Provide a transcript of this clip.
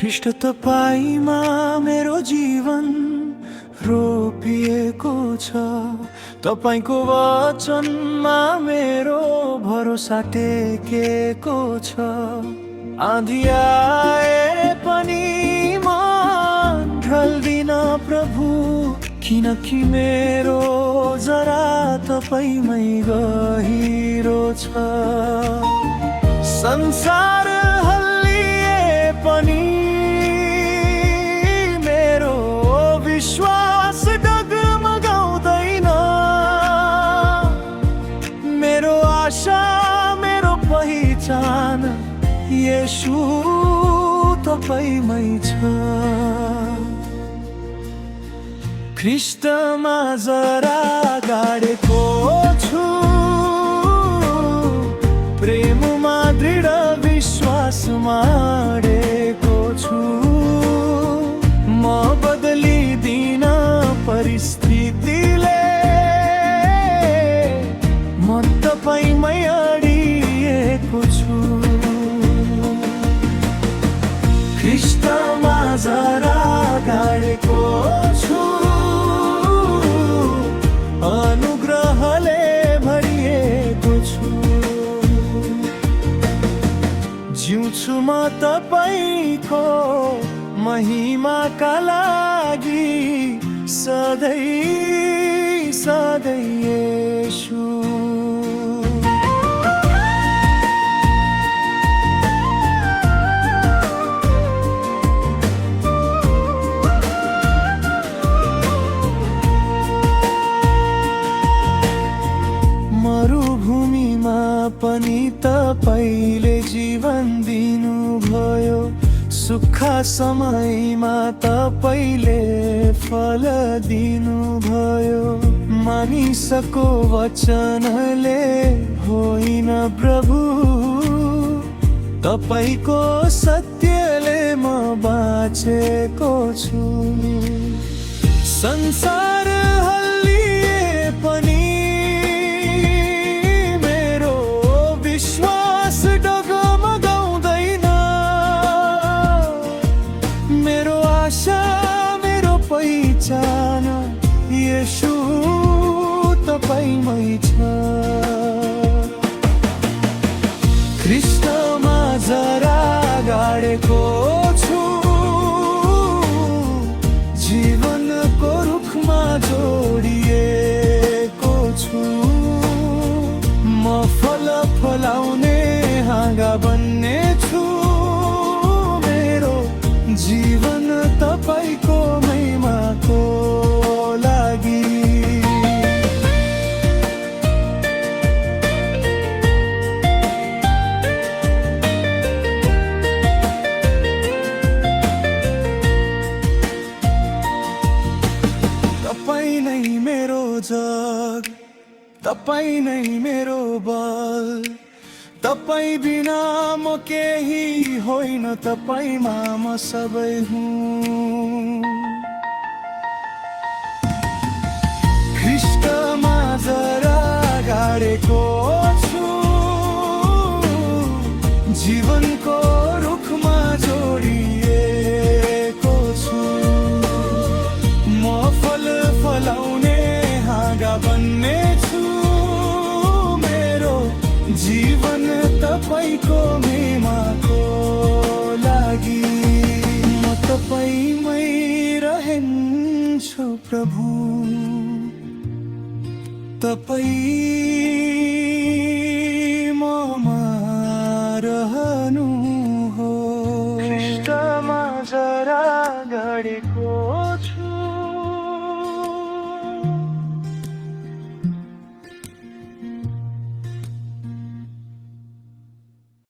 ख्रीष्ट तपाईमा मेरो जीवन रोपिएको छ। तपाईको वचनमा मेरो भरोसा टेकेको छ। आँधी आए पनि म ढल्दिन प्रभु, किनकि मेरो जरा तपाईमै गहिरो छ। संसार हल्लिए पनि मेरो विश्वास डगमगाउँदैन। मेरो आशा मेरो पहिचान येशू तपाईमै छ। ख्रीष्टमा जरा गाडेको छु, प्रेममा दृढ विश्वासमा अडेको छु। म बदलिदिन परिस्थितिले, म तपाईमै अडिएको छु। ख्रीष्टमा जरा गाडेको छु, अनुग्रहले भरिएको छु। जिउँछु म तपाईको महिमाका लागि, सधैँ सधैँ येशू। मरुभूमिमा पनि तपाईले जीवन दिनुभयो। सुक्खा समयमा तपाईले फल दिनुभयो। मानिसको वचनले होइन प्रभु, तपाईको सत्यले म बाँचेको छु। संसार हल्लिए पनि विश्वास डगमगाउँदैन। मेरो आशा मेरो पहिचान येशू तपाईमै छ। ख्रीष्टमा जरा गाडेको छु, जीवनको रुखमा जोडिएको छु। म फल फलाउने हाँगा बन्ने छु। मेरो जीवन तपाईको महिमाको लागि। तपाईँ नै मेरो जग, तपाईँ नै मेरो बल। तपाईँ बिना म केही होइन, तपाईँमा म सबै हुँ। ख्रीष्टमा जरा गाडेको छु, जीवनको रुखमा जोडिएको छु। म फल फलाउने हाँगा बन्ने छु। मेरो जीवन तपाईको महिमाको लागि। म तपाईमै रहन्छु प्रभु, तपाईँ ममा रहनु हो। ख्रीष्टमा जरा गाडेको